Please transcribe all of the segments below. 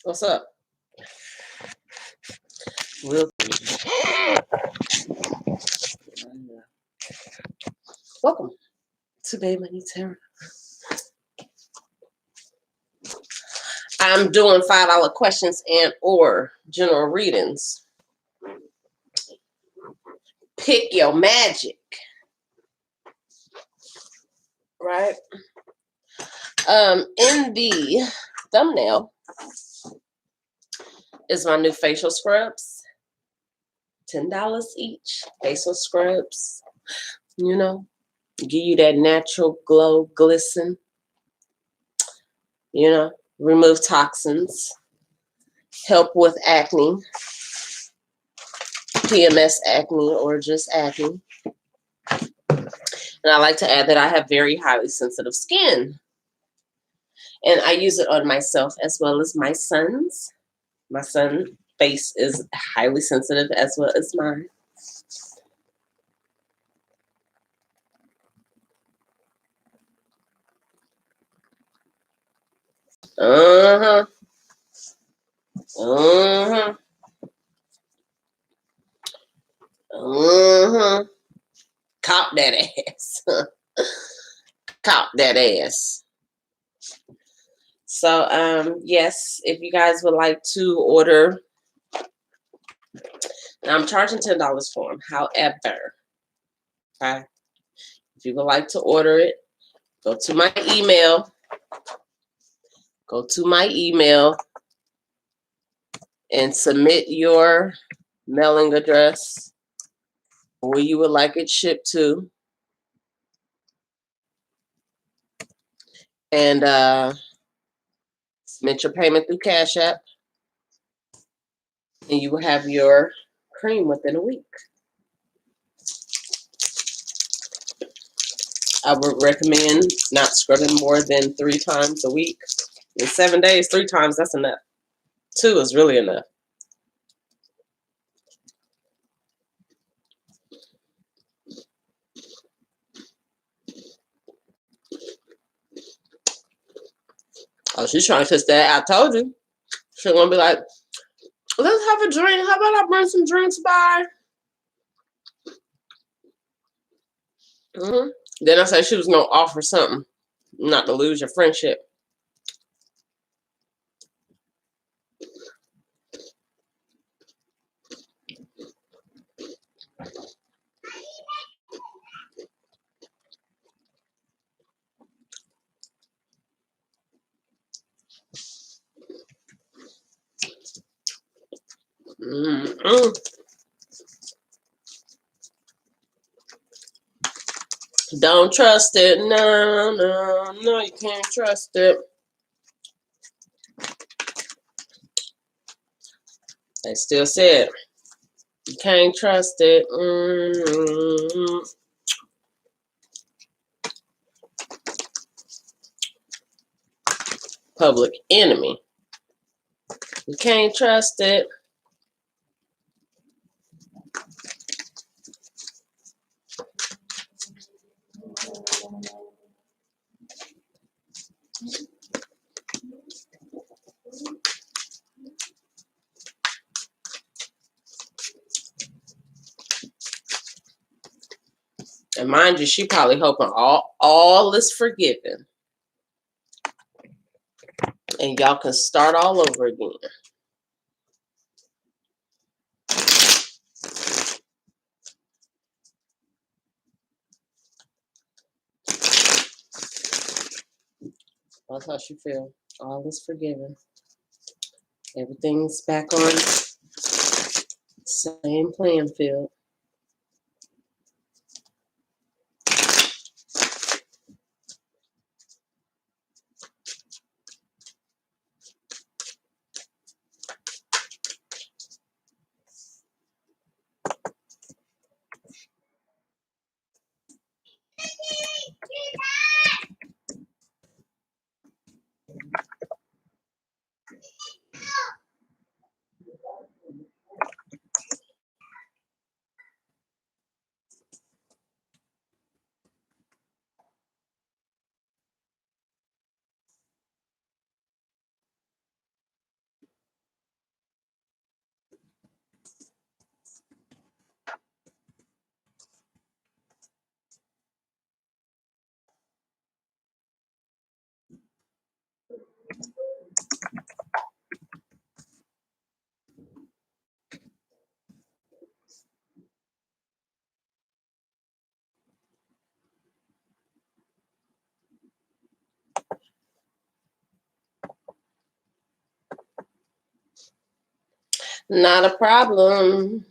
What's up? Real. Welcome to Bay Money Tarot. I'm doing $5 questions and or general readings. Pick your magic. Right? In the thumbnail is my new facial scrubs. $10 each. Facial scrubs. You know, give you that natural glow, glisten. You know, remove toxins. Help with acne. PMS acne or just acne. And I like to add that I have very highly sensitive skin. And I use it on myself as well as my son's. My son's face is highly sensitive as well as mine. Uh-huh. Uh-huh. Uh-huh. Caught that ass. Caught that ass. So, yes, if you guys would like to order, now I'm charging $10 for them. However, okay, if you would like to order it, go to my email. Go to my email and submit your mailing address, where you would like it shipped to. And submit your payment through Cashapp. And you will have your cream within a week. I would recommend not scrubbing more than 3 times a week. In 7 days, 3 times, that's enough. 2 is really enough. Oh, she's trying to fix that. I told you. She's going to be like, let's have a drink. How about I bring some drinks by? Then I said she was going to offer something. Not to lose your friendship. Don't trust it. No, you can't trust it. They still said you can't trust it. Public enemy. You can't trust it. And mind you, she probably hoping all is forgiven. And y'all can start all over again. That's how she feel. All is forgiven. Everything's back on the same playing field. Not a problem.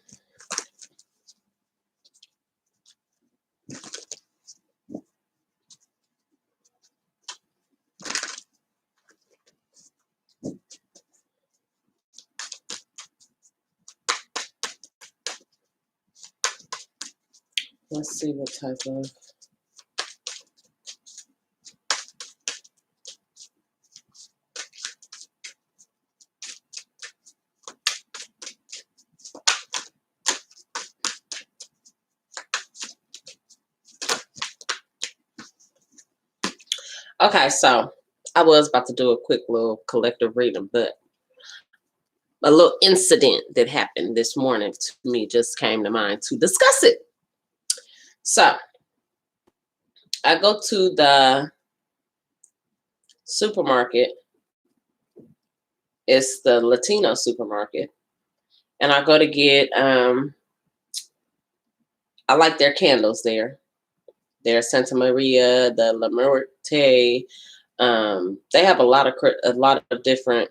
Let's see what type of. Okay, so I was about to do a quick little collective reading, but a little incident that happened this morning to me just came to mind to discuss it. So I go to the supermarket. It's the Latino supermarket. And I go to get, I like their candles there. Their Santa Maria, the La Muerte. They have a lot of different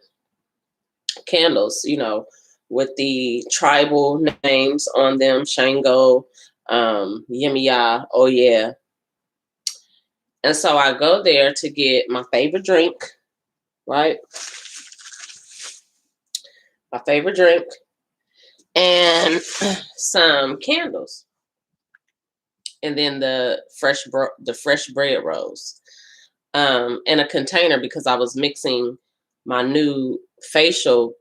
candles, you know, with the tribal names on them, Shango, Yemiya, oh yeah. And so I go there to get my favorite drink, right? My favorite drink and some candles. And then the fresh bread rolls. In a container because I was mixing my new facial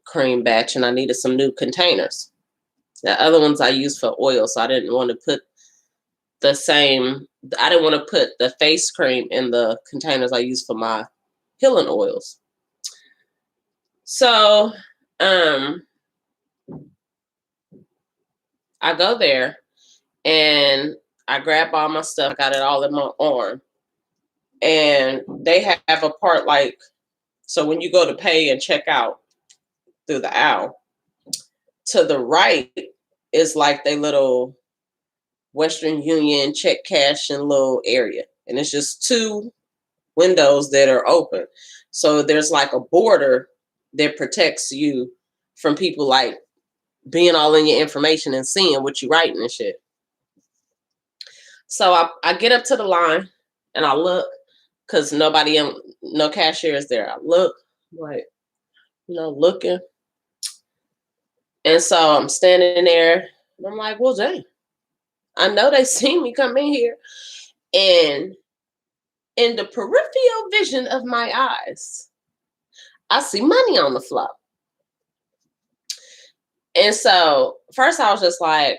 cream batch and I needed some new containers. The other ones I used for oil, so I didn't want to put the face cream in the containers I use for my healing oils. So I go there and I grab all my stuff. I got it all in my arm. And they have a part like, so when you go to pay and check out through the aisle, to the right is like the little Western Union check cash and little area. And it's just two windows that are open. So there's like a border that protects you from people like being all in your information and seeing what you're writing and shit. So I get up to the line and I look because no cashier is there. I look like, looking. And so I'm standing there and I'm like, well, dang, I know they see me come in here. And in the peripheral vision of my eyes, I see money on the floor. And so first I was just like,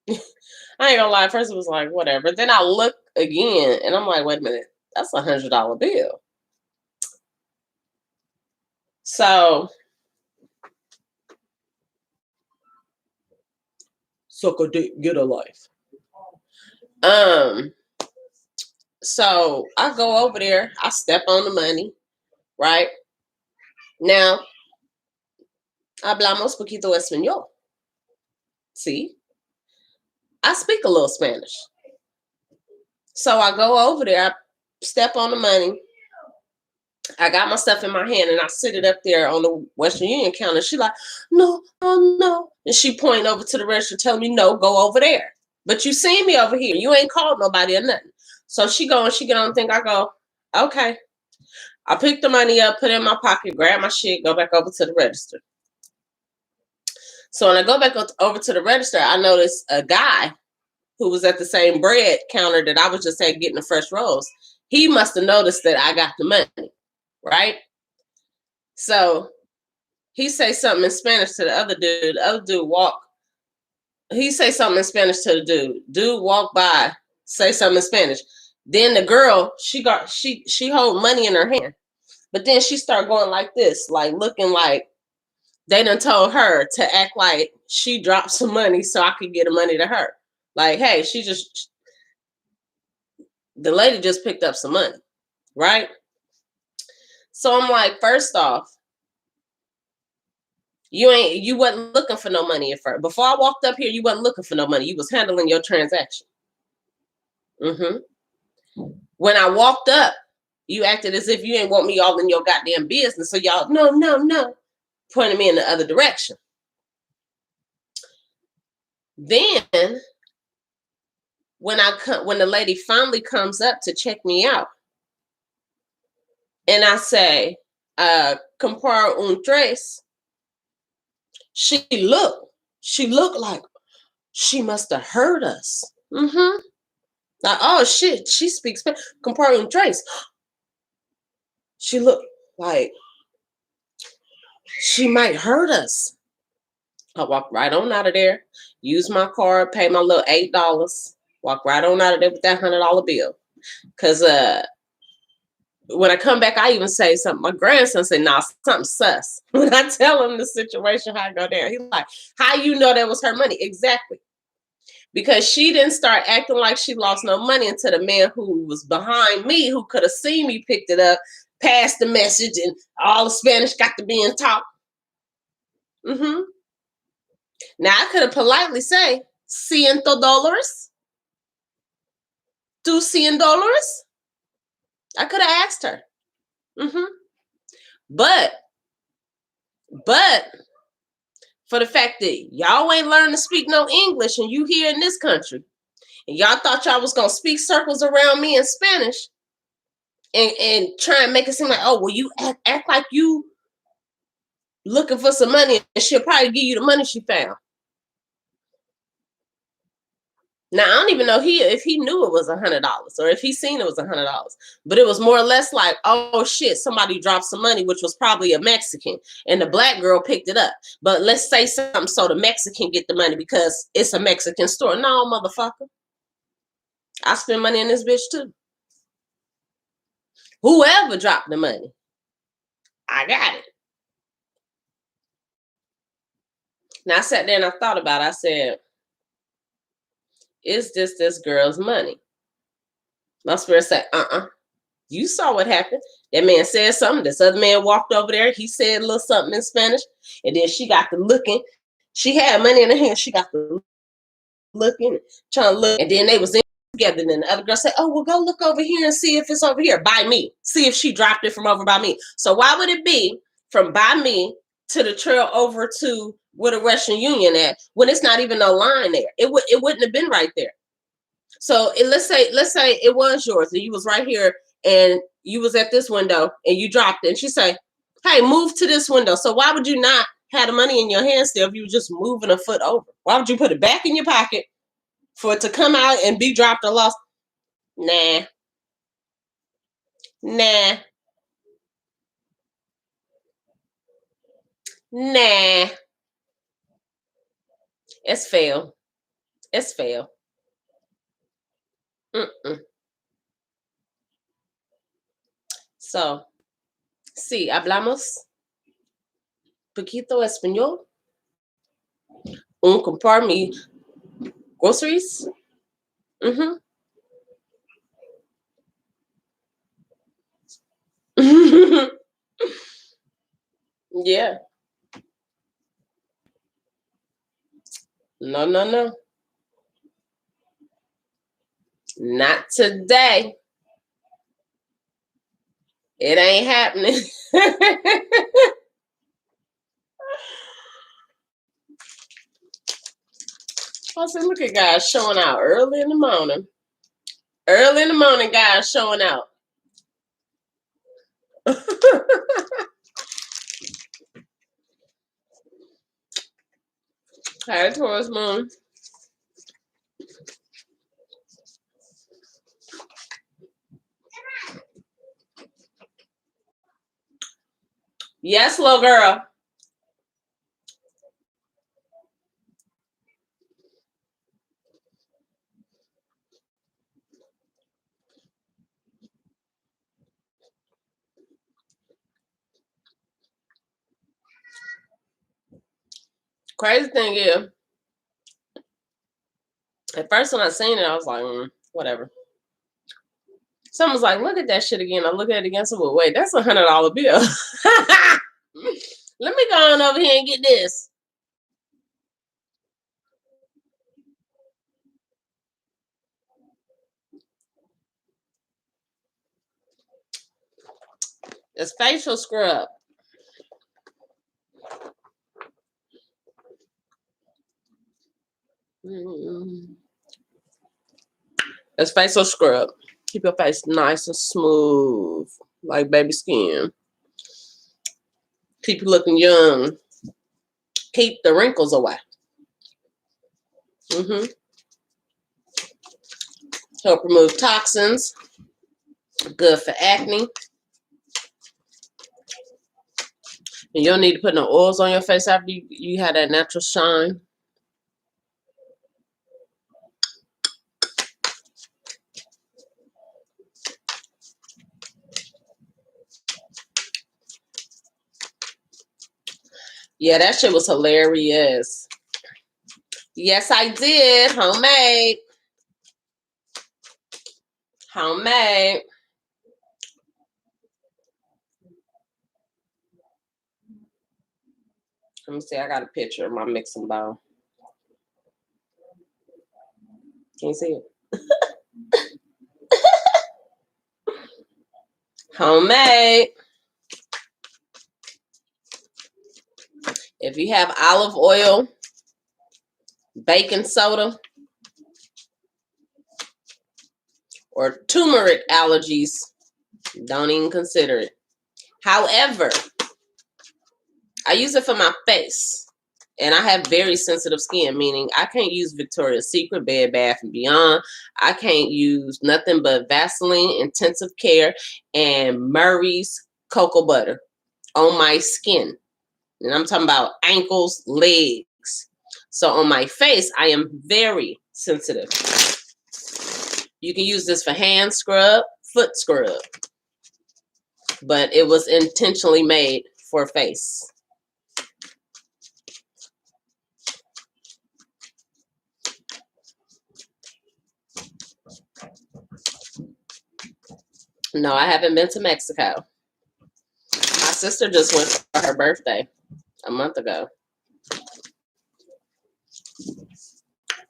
I ain't gonna lie. First it was like, whatever. Then I look again and I'm like, wait a minute, that's $100 bill. So suck a dick, get a life. So I go over there, I step on the money, right? Now, hablamos poquito español. See? I speak a little Spanish. So I go over there, I step on the money. I got my stuff in my hand and I sit it up there on the Western Union counter. She like, no. And she pointing over to the register telling me, no, go over there. But you see me over here. You ain't called nobody or nothing. So she go and she get on the thing. I go, okay. I pick the money up, put it in my pocket, grab my shit, go back over to the register. So when I go back over to the register, I notice a guy who was at the same bread counter that I was just at getting the fresh rolls. He must have noticed that I got the money, right? So he say something in Spanish to the other dude. The other dude he say something in Spanish to the dude. Dude walk by, say something in Spanish. Then the girl, she hold money in her hand. But then she start going like this, like looking like they done told her to act like she dropped some money so I could get the money to her. Like, hey, the lady just picked up some money, right? So I'm like, first off, you wasn't looking for no money at first. Before I walked up here, you wasn't looking for no money. You was handling your transaction. When I walked up, you acted as if you ain't want me all in your goddamn business. So y'all, no. pointing me in the other direction. Then when the lady finally comes up to check me out, and I say, comprar un tres, she looked like she must have heard us. Like, oh shit, she speaks Spanish. Comprar un tres. She looked like she might hurt us. I walked right on out of there, use my card, pay my little $8, walk right on out of there with that $100 bill. Cause when I come back, I even say something. My grandson said, nah, something sus. When I tell him the situation, how I go down, he's like, how you know that was her money? Exactly. Because she didn't start acting like she lost no money until the man who was behind me, who could have seen me, picked it up, passed the message, and all the Spanish got to being taught. Now I could have politely say, $100, $200. I could have asked her. But for the fact that y'all ain't learned to speak no English and you here in this country, and y'all thought y'all was gonna speak circles around me in Spanish and try and make it seem like, oh, well, you act like you looking for some money and she'll probably give you the money she found. Now, I don't even know if he knew it was $100 or if he seen it was $100, but it was more or less like, oh shit, somebody dropped some money, which was probably a Mexican, and the black girl picked it up. But let's say something so the Mexican get the money because it's a Mexican store. No, motherfucker. I spend money in this bitch too. Whoever dropped the money, I got it. Now I sat there and I thought about it. I said, is this girl's money? My spirit said, you saw what happened. That man said something. This other man walked over there. He said a little something in Spanish. And then she got to looking. She had money in her hand. She got to looking, trying to look. And then they was in together. And then the other girl said, oh, well, go look over here and see if it's over here by me. See if she dropped it from over by me. So why would it be from by me to the trail over to where the Western Union at when it's not even no line there? It wouldn't have been right there. So let's say it was yours and you was right here and you was at this window and you dropped it and she say, hey, move to this window. So why would you not have the money in your hand still if you were just moving a foot over? Why would you put it back in your pocket for it to come out and be dropped or lost? Nah. It's fail. So, sí, hablamos poquito español. Comprar mi groceries. Yeah. No. Not today. It ain't happening. I said, look at guys showing out early in the morning. Early in the morning, guys showing out. Hi, Taurus Moon. Yes, little girl. Crazy thing is, at first when I seen it, I was like, whatever. Someone's like, look at that shit again. I look at it again. So, well, wait, that's $100 bill. Let me go on over here and get this. It's facial scrub. It's facial scrub. Keep your face nice and smooth, like baby skin. Keep you looking young. Keep the wrinkles away. Help remove toxins. Good for acne. And you don't need to put no oils on your face after you have that natural shine. Yeah, that shit was hilarious. Yes, I did. Homemade. Homemade. Let me see. I got a picture of my mixing bowl. Can you see it? Homemade. If you have olive oil, baking soda, or turmeric allergies, don't even consider it. However, I use it for my face. And I have very sensitive skin, meaning I can't use Victoria's Secret, Bed Bath & Beyond. I can't use nothing but Vaseline Intensive Care and Murray's Cocoa Butter on my skin. And I'm talking about ankles, legs. So on my face, I am very sensitive. You can use this for hand scrub, foot scrub. But it was intentionally made for face. No, I haven't been to Mexico. My sister just went for her birthday a month ago.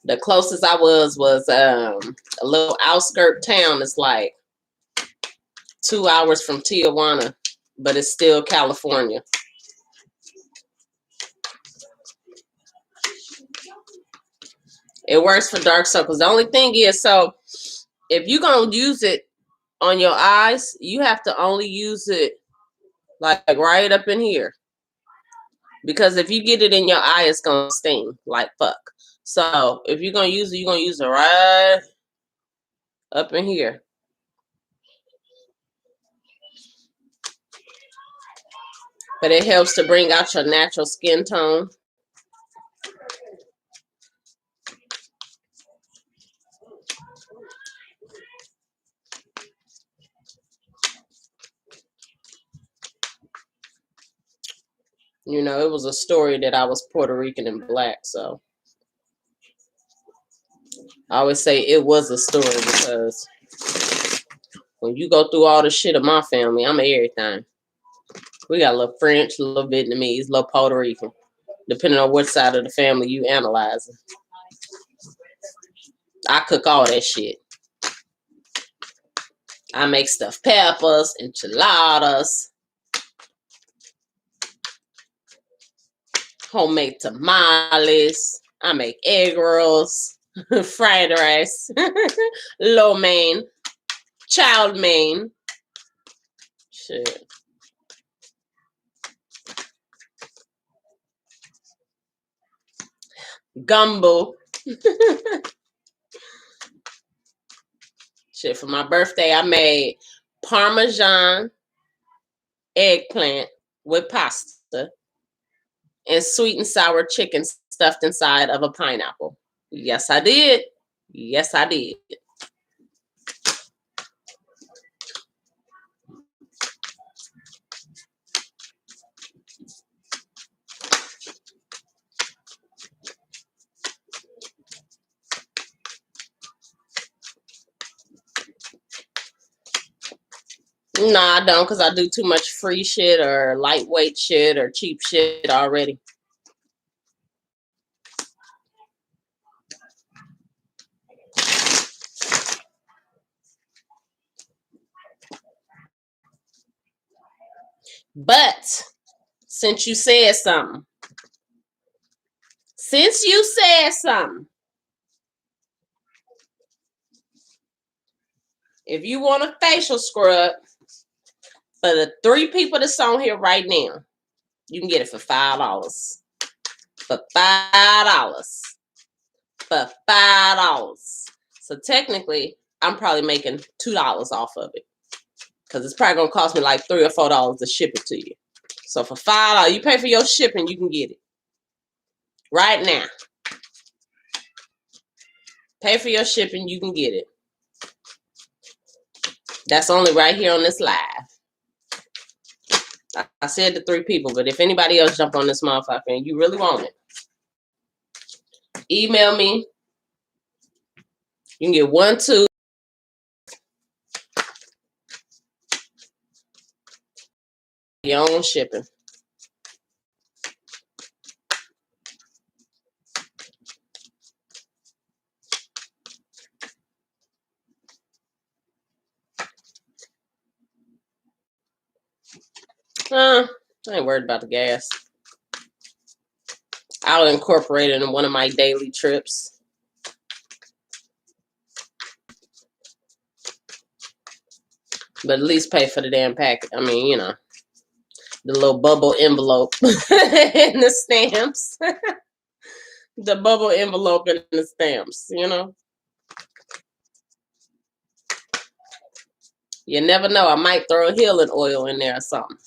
The closest I was a little outskirt town. It's like 2 hours from Tijuana, but it's still California. It works for dark circles. The only thing is, so if you're going to use it on your eyes, you have to only use it like right up in here. Because if you get it in your eye, it's going to sting like fuck. So if you're going to use it, you're going to use it right up in here. But it helps to bring out your natural skin tone. You know, it was a story that I was Puerto Rican and black, so I always say it was a story because when you go through all the shit of my family, I'm everything. We got a little French, a little Vietnamese, a little Puerto Rican, depending on what side of the family you analyzing. I cook all that shit. I make stuffed peppers, enchiladas, homemade tamales. I make egg rolls, fried rice, lo mein, chow mein. Shit. Gumbo. Shit, for my birthday, I made Parmesan eggplant with pasta and sweet and sour chicken stuffed inside of a pineapple. Yes, I did. Yes, I did. No, I don't, because I do too much free shit or lightweight shit or cheap shit already. But since you said something, If you want a facial scrub for the 3 people that's on here right now, you can get it for $5. For $5. For $5. So technically, I'm probably making $2 off of it. Because it's probably going to cost me like $3 or $4 to ship it to you. So for $5, you pay for your shipping, you can get it. Right now. Pay for your shipping, you can get it. That's only right here on this live. I said to 3 people, but if anybody else jump on this motherfucker and you really want it, email me. You can get 1, 2. Your own shipping. I ain't worried about the gas. I'll incorporate it in one of my daily trips. But at least pay for the damn packet. I mean, you know, the little bubble envelope and the stamps. The bubble envelope and the stamps, you know. You never know. I might throw a healing oil in there or something.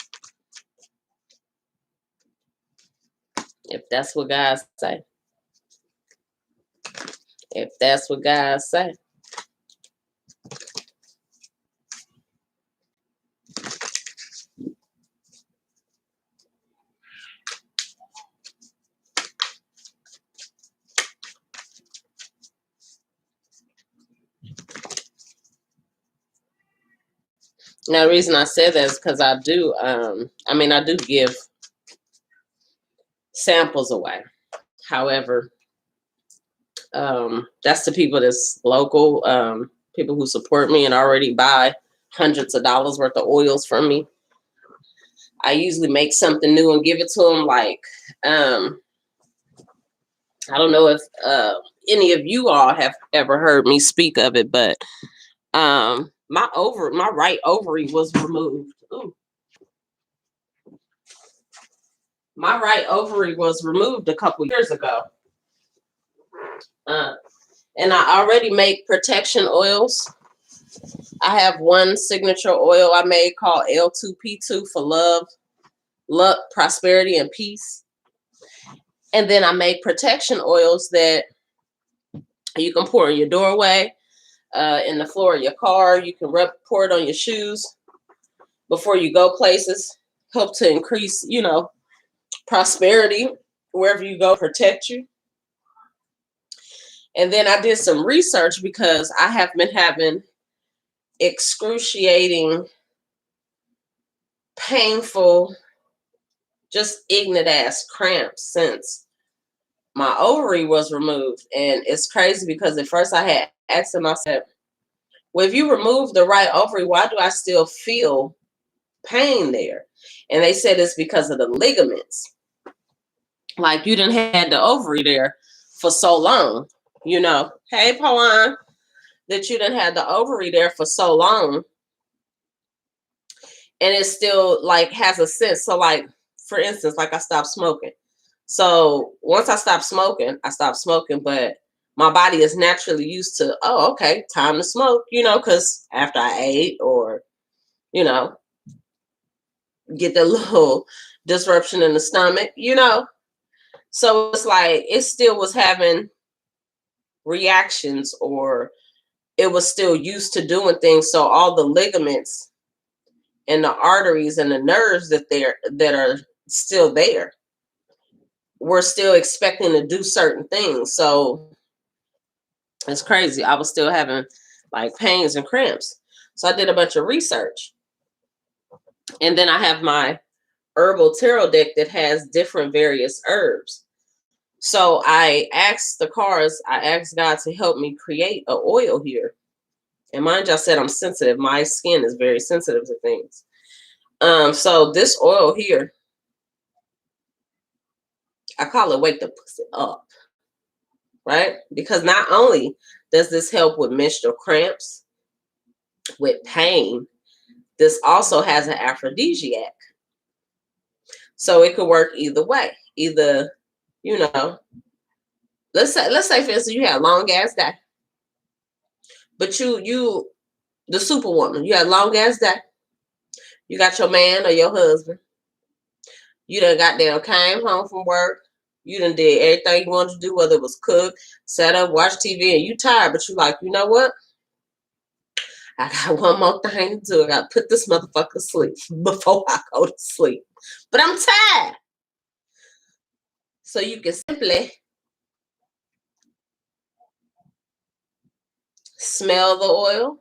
If that's what guys say. If that's what guys say. Now, the reason I said that is because I do, I do give samples away. However, that's the people that's local, people who support me and already buy hundreds of dollars worth of oils from me. I usually make something new and give it to them. Like, I don't know if any of you all have ever heard me speak of it, but my right ovary was removed. Ooh. My right ovary was removed a couple years ago. And I already make protection oils. I have one signature oil I made called L2P2 for love, luck, prosperity, and peace. And then I make protection oils that you can pour in your doorway, in the floor of your car. You can pour it on your shoes before you go places. Help to increase, you know, prosperity wherever you go, protect you. And then I did some research because I have been having excruciating, painful, just ignorant ass cramps since my ovary was removed. And it's crazy because at first I had asked myself, well, if you remove the right ovary, why do I still feel pain there? And they said it's because of the ligaments. Like you didn't have the ovary there for so long, you know. Hey, Pawan, that you didn't have the ovary there for so long. And it still like has a sense. So like, for instance, like I stopped smoking. So once I stopped smoking, but my body is naturally used to, oh, okay, time to smoke, you know, because after I ate or, you know, get the little disruption in the stomach, you know. So it's like it still was having reactions, or it was still used to doing things. So all the ligaments and the arteries and the nerves that are still there, we're still expecting to do certain things. So it's crazy. I was still having like pains and cramps. So I did a bunch of research. And then I have my herbal tarot deck that has different various herbs. So I asked God to help me create an oil here. And mind you, I said I'm sensitive. My skin is very sensitive to things. So this oil here, I call it Wake the Pussy Up. Right? Because not only does this help with menstrual cramps, with pain, this also has an aphrodisiac. So it could work either way. Either, you know, let's say for instance you had a long ass day. But you the superwoman, you had a long ass day. You got your man or your husband. You done got there, came home from work. You done did everything you wanted to do, whether it was cook, set up, watch TV, and you tired, but you like, you know what? I got one more thing to do. I got to put this motherfucker to sleep before I go to sleep. But I'm tired. So you can simply smell the oil,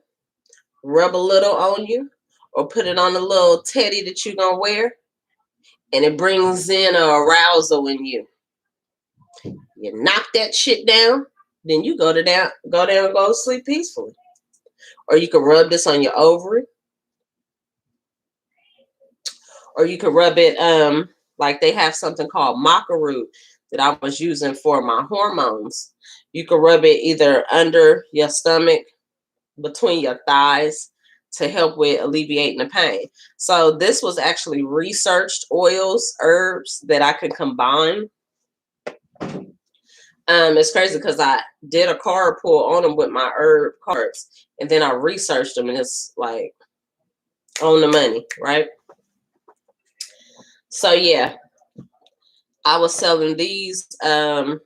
rub a little on you, or put it on a little teddy that you're going to wear, and it brings in a arousal in you. You knock that shit down, then you go down and go to sleep peacefully. Or you can rub this on your ovary. Or you can rub it, like they have something called maca root that I was using for my hormones. You can rub it either under your stomach, between your thighs, to help with alleviating the pain. So this was actually researched oils, herbs that I could combine. It's crazy because I did a card pull on them with my herb cards, and then I researched them, and it's like on the money, right? So yeah, I was selling these in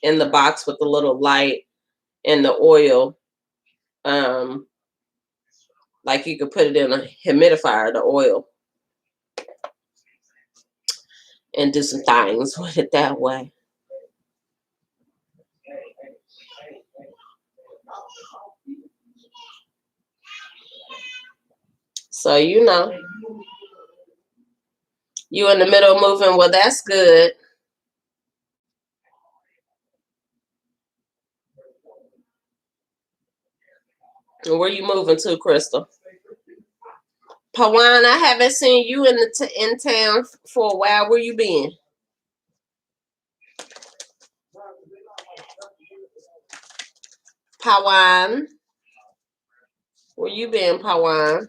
the box with the little light and the oil. Like you could put it in a humidifier, the oil, and do some things with it that way. So you know, you in the middle moving. Well, that's good. And where you moving to, Crystal? Pawan, I haven't seen you in town for a while. Where you been? Pawan, where you been, Pawan?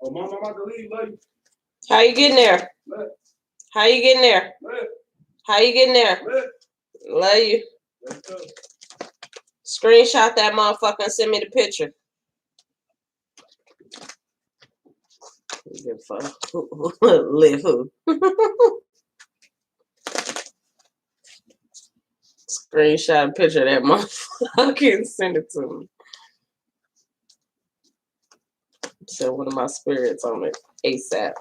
Oh, Mom, I'm about to leave, lady. How you getting there? Let. How you getting there? Let. How you getting there? Let. Love you. Let's go. Screenshot that motherfucker and send me the picture. Give a fuck. Live who? Screenshot a picture of that motherfucker and send it to me. Send one of my spirits on it ASAP.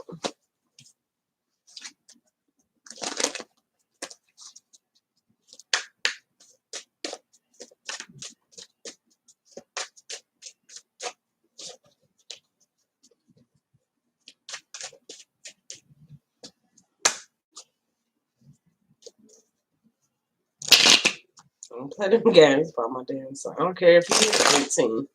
I don't play them games by my damn son. I don't care if he's 18.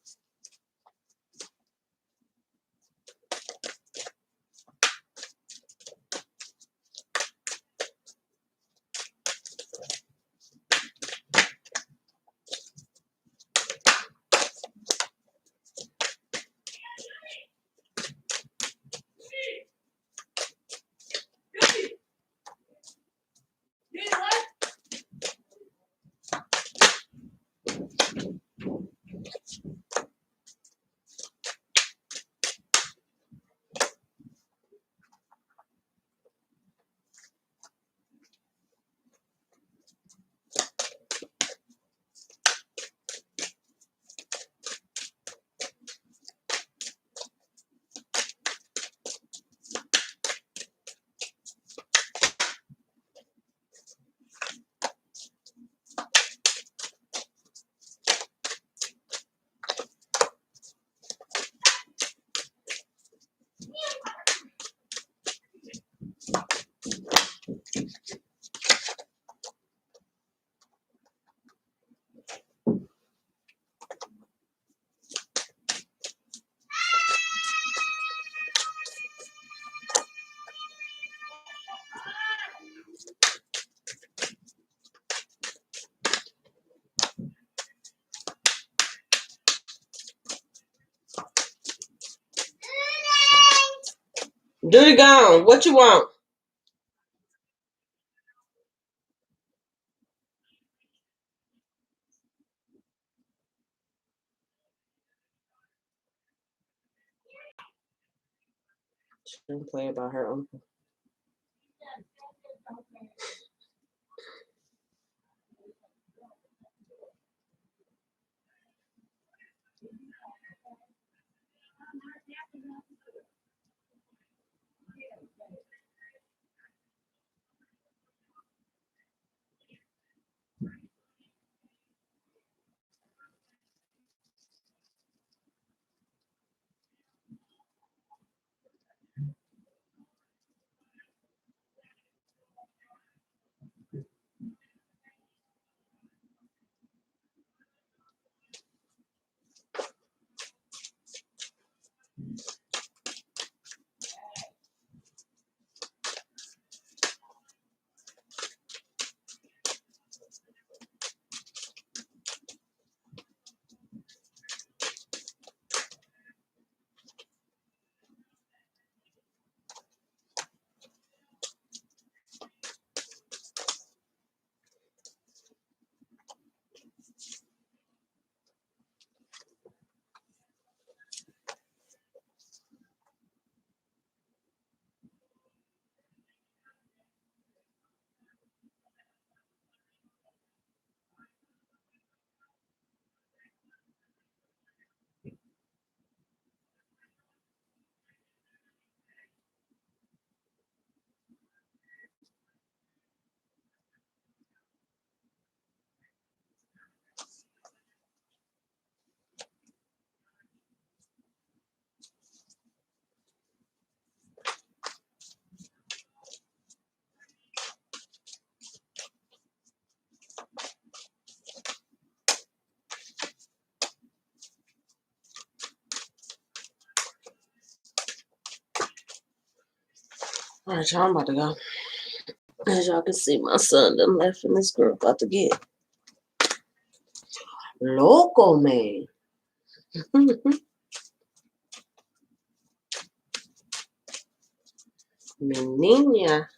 Duty gone. What you want? She didn't play about her uncle. All right, y'all, I'm about to go. As y'all can see, my son done left and this girl about to get loco, man. Mi niña.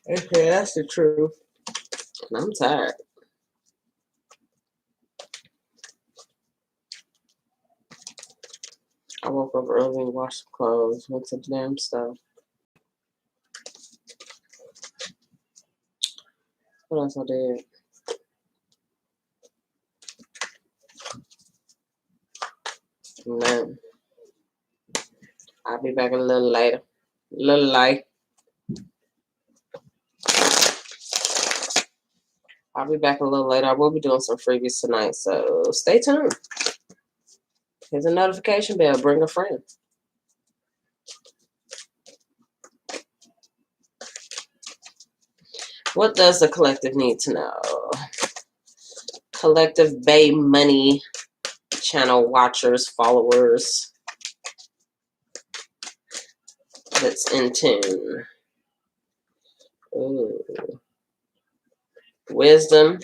Okay, that's the truth. And I'm tired. I woke up early and washed some clothes, went to the damn stuff. What else I did? Man, I'll be back a little later. A little late. I'll be back a little later. I will be doing some freebies tonight, so stay tuned. Here's a notification bell. Bring a friend. What does the collective need to know? Collective Bay Money channel watchers, followers. That's in tune. Ooh. Wisdom.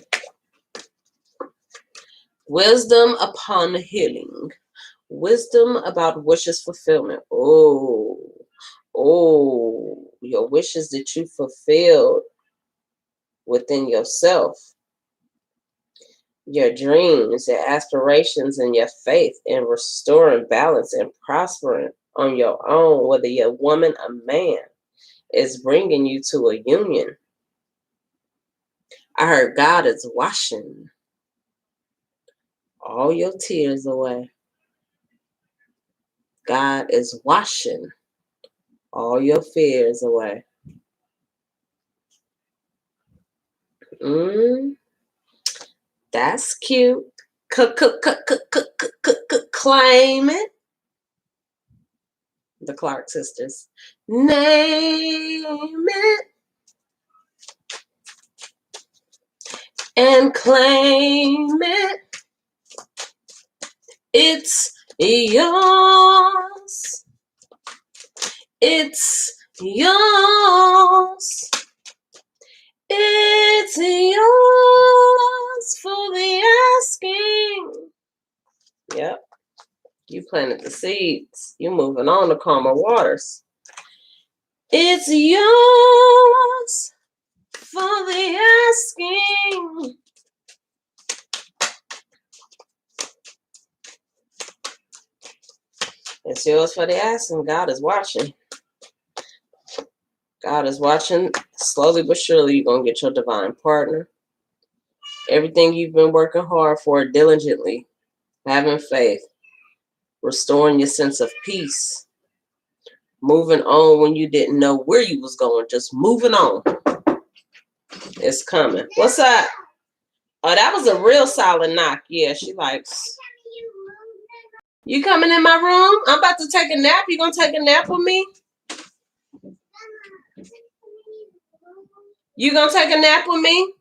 Wisdom upon healing. Wisdom about wishes fulfillment. Oh, your wishes that you fulfilled within yourself. Your dreams, your aspirations, and your faith in restoring balance and prospering on your own, whether you're a woman or man, is bringing you to a union. I heard God is washing all your tears away. God is washing all your fears away. That's cute. Claim it. The Clark sisters. Name it. And claim it. It's yours. It's yours. It's yours for the asking. Yep. You planted the seeds. You're moving on to calmer waters. It's yours for the asking. It's yours for the asking. God is watching. God is watching. Slowly but surely, you're going to get your divine partner. Everything you've been working hard for diligently, having faith, restoring your sense of peace, moving on when you didn't know where you was going, just moving on. It's coming. What's up? Oh, that was a real solid knock. Yeah, she likes. You coming in my room? I'm about to take a nap. You gonna take a nap with me? You gonna take a nap with me?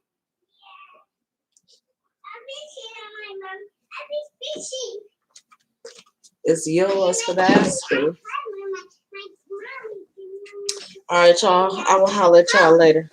It's yours for the asking. All right, y'all. I will holler at y'all later.